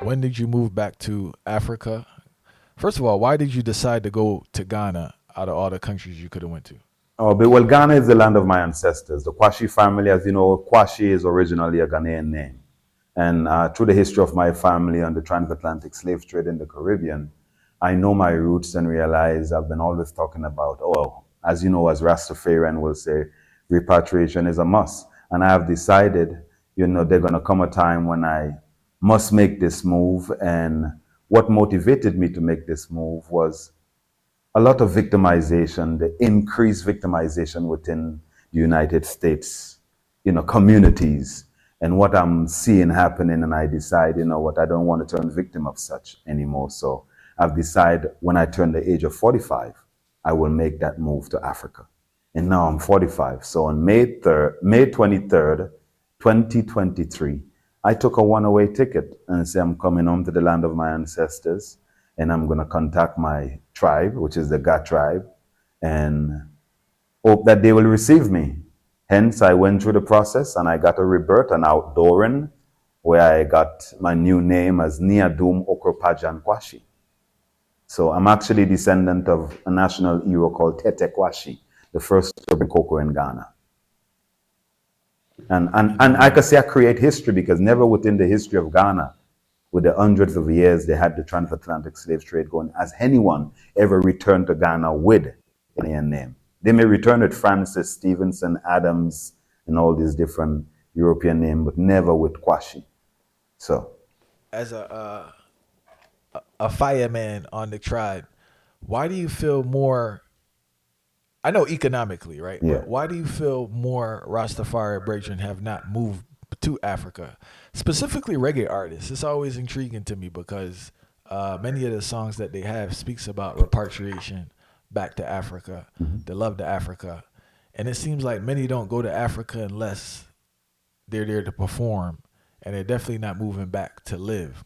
when did you move back to Africa? First of all, why did you decide to go to Ghana out of all the countries you could have went to? Oh, but well, Ghana is the land of my ancestors. The Kwashi family, as you know, Kwashi is originally a Ghanaian name. And through the history of my family and the transatlantic slave trade in the Caribbean, I know my roots and realize I've been always talking about, oh, as you know, as Rastafarian will say, repatriation is a must. And I have decided, there's going to come a time when I must make this move. And what motivated me to make this move was a lot of victimization, the increased victimization within the United States, communities, and what I'm seeing happening. And I decide, what, I don't want to turn victim of such anymore. So I've decided when I turn the age of 45, I will make that move to Africa. And now I'm 45. So on May 23rd, 2023, I took a one-way ticket and say I'm coming home to the land of my ancestors, and I'm going to contact my tribe, which is the Ga tribe, and hope that they will receive me. Hence, I went through the process and I got a rebirth, an outdooring, where I got my new name as Niadum Okropajan Kwashi. So I'm actually descendant of a national hero called Tete Kwashi, the first urban cocoa in Ghana. And I could say I create history because never within the history of Ghana, with the hundreds of years they had the transatlantic slave trade going, has anyone ever returned to Ghana with a Ghanaian name. They may return with Francis, Stevenson, Adams, and all these different European names, but never with Kwashi. So, As a fireman on the tribe, why do you feel more? I know economically, right? yeah. But why do you feel more Rastafari brethren have not moved to Africa? Specifically reggae artists. It's always intriguing to me because many of the songs that they have speaks about repatriation back to Africa, the love to Africa. And it seems like many don't go to Africa unless they're there to perform and they're definitely not moving back to live.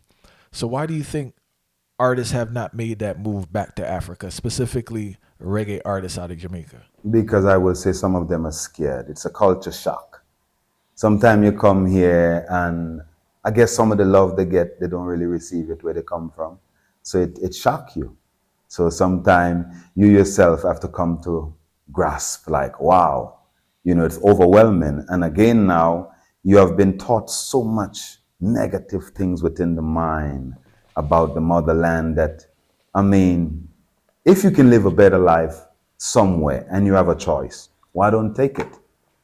So why do you think artists have not made that move back to Africa, specifically reggae artists out of Jamaica? Because I will say some of them are scared. It's a culture shock. Sometimes you come here and I guess some of the love they get, they don't really receive it where they come from. So it shocks you. So sometimes you yourself have to come to grasp like, wow, it's overwhelming. And again, now you have been taught so much negative things within the mind about the motherland that, I mean, if you can live a better life somewhere and you have a choice, why don't take it?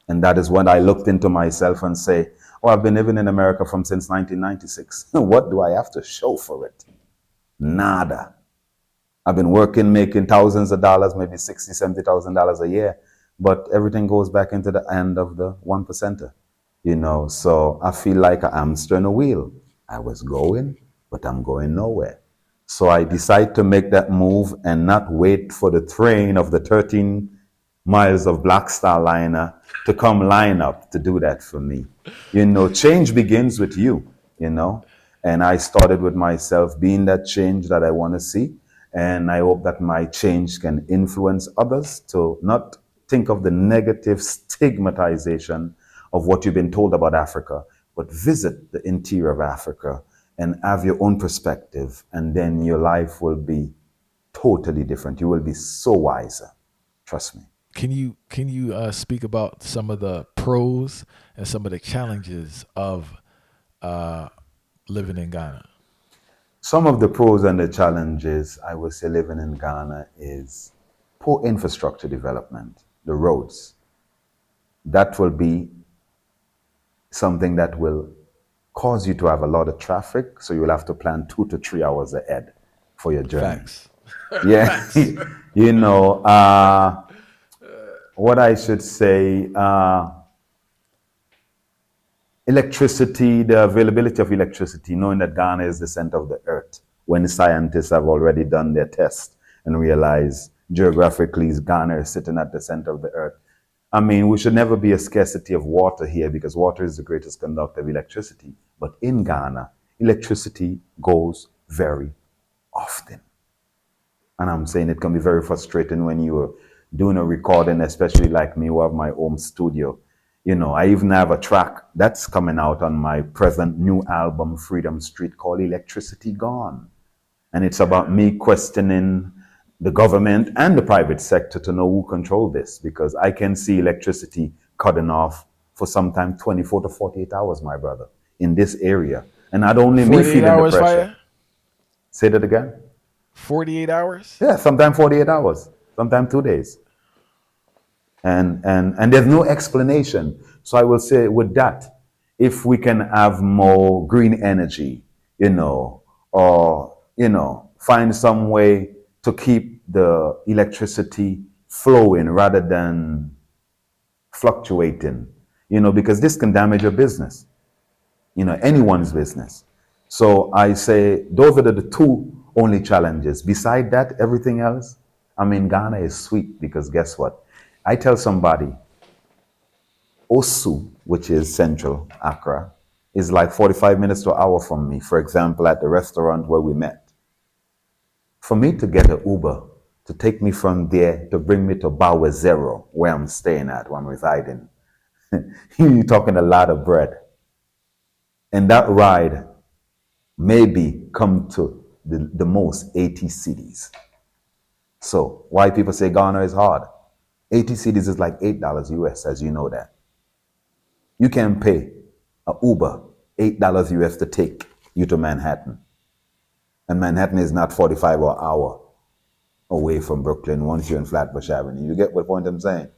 And that is when I looked into myself and say, oh, I've been living in America from since 1996. What do I have to show for it? Nada. I've been working, making thousands of dollars, maybe $60,000, $70,000 a year, but everything goes back into the hand of the one percenter, So I feel like a hamster in a wheel. I was going, but I'm going nowhere. So I decide to make that move and not wait for the train of the 13 miles of Black Star liner to come line up to do that for me. Change begins with you. And I started with myself being that change that I want to see. And I hope that my change can influence others to not think of the negative stigmatization of what you've been told about Africa, but visit the interior of Africa and have your own perspective. And then your life will be totally different. You will be so wiser. Trust me. Can you speak about some of the pros and some of the challenges of uh, living in Ghana? Some of the pros and the challenges I would say living in Ghana is poor infrastructure development, the roads. That will be something that will cause you to have a lot of traffic, so you'll have to plan 2 to 3 hours ahead for your journey. Facts. Yeah, Facts. you know, uh, what I should say, electricity, the availability of electricity, knowing that Ghana is the center of the earth, when scientists have already done their test and realize geographically Ghana is sitting at the center of the earth. I mean, we should never be a scarcity of water here because water is the greatest conductor of electricity. But in Ghana, electricity goes very often. And I'm saying it can be very frustrating when you're doing a recording, especially like me who have my home studio. I even have a track that's coming out on my present new album, Freedom Street, called Electricity Gone. And it's about me questioning the government and the private sector to know who control this, because I can see electricity cutting off for sometime 24 to 48 hours, my brother, in this area. And not only me 48 feeling the hours pressure. fire? Say that again? 48 hours? Yeah, sometime 48 hours, sometime 2 days. And there's no explanation. So I will say with that, if we can have more green energy, or find some way to keep the electricity flowing rather than fluctuating, because this can damage your business, anyone's business. So I say those are the two only challenges. Beside that, everything else, I mean, Ghana is sweet, because guess what? I tell somebody, Osu, which is central Accra, is like 45 minutes to an hour from me. For example, at the restaurant where we met. For me to get an Uber to take me from there to bring me to Bawa Zero, where I'm staying at, where I'm residing, you're talking a lot of bread. And that ride maybe come to the most 80 cities. So why people say Ghana is hard? 80 cities is like $8 US, as you know that. You can pay a Uber $8 US to take you to Manhattan. And Manhattan is not 45 or an hour away from Brooklyn once you're in Flatbush Avenue. You get what point I'm saying?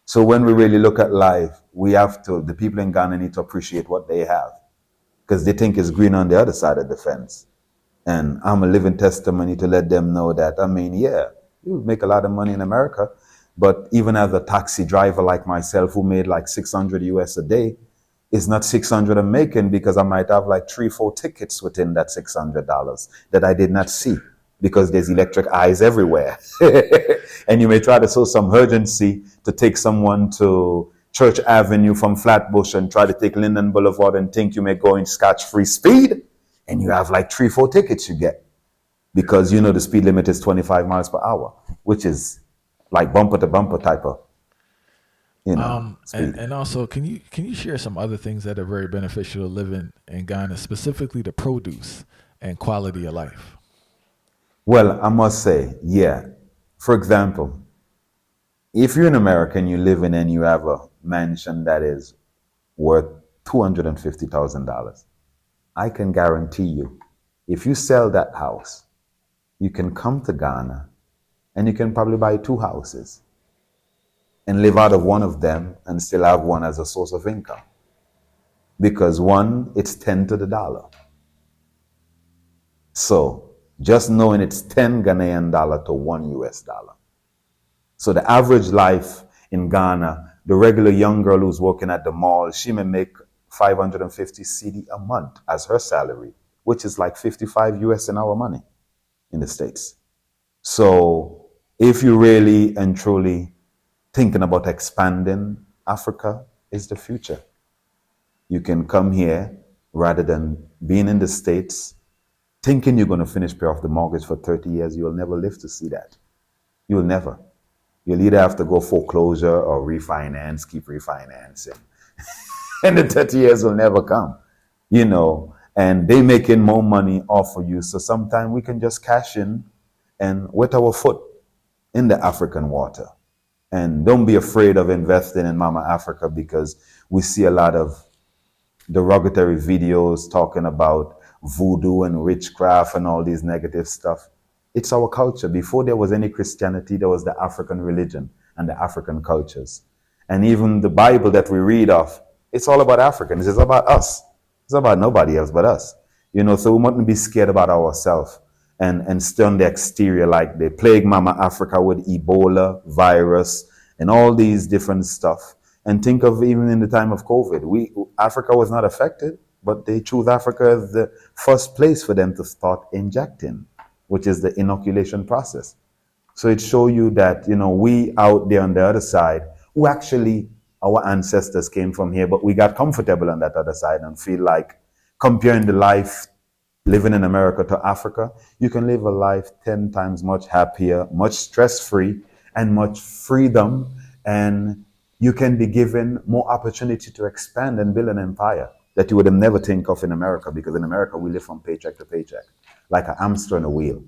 So when we really look at life, the people in Ghana need to appreciate what they have, because they think it's green on the other side of the fence. And I'm a living testimony to let them know that, I mean, yeah, you make a lot of money in America, but even as a taxi driver like myself who made like 600 US a day, it's not 600 I'm making, because I might have like 3-4 tickets within that $600 that I did not see, because there's electric eyes everywhere. And you may try to show some urgency to take someone to Church Avenue from Flatbush and try to take Linden Boulevard and think you may go in scotch-free speed, and you have like 3-4 tickets you get, because the speed limit is 25 miles per hour, which is like bumper to bumper type of speed. And also, can you share some other things that are very beneficial to living in Ghana, specifically the produce and quality of life? Well, I must say, yeah. For example, if you're an American, you live in and you have a mansion that is worth $250,000, I can guarantee you, if you sell that house, you can come to Ghana and you can probably buy 2 houses and live out of one of them and still have one as a source of income. Because one, it's 10 to the dollar. So just knowing it's 10 Ghanaian dollar to 1 US dollar. So the average life in Ghana, the regular young girl who's working at the mall, she may make 550 CD a month as her salary, which is like 55 US in our money in the States. So if you really and truly thinking about expanding, Africa is the future. You can come here rather than being in the States, thinking you're going to finish pay off the mortgage for 30 years. You'll never live to see that. You'll never. You'll either have to go foreclosure or refinance, keep refinancing. And the 30 years will never come, and they making more money off of you. So sometimes we can just cash in and wet our foot in the African water. And don't be afraid of investing in Mama Africa, because we see a lot of derogatory videos talking about voodoo and witchcraft and all these negative stuff. It's our culture. Before there was any Christianity, there was the African religion and the African cultures. And even the Bible that we read of, it's all about Africans. It's about us. It's about nobody else but us. So we mustn't be scared about ourselves and stay on the exterior like they plague Mama Africa with Ebola, virus, and all these different stuff. And think of even in the time of COVID, Africa was not affected, but they chose Africa as the first place for them to start injecting, which is the inoculation process. So it shows you that, we out there on the other side, who actually, our ancestors came from here, but we got comfortable on that other side and feel like comparing the life living in America to Africa, you can live a life 10 times much happier, much stress-free, and much freedom. And you can be given more opportunity to expand and build an empire that you would have never think of in America, because in America we live from paycheck to paycheck, like a hamster on a wheel.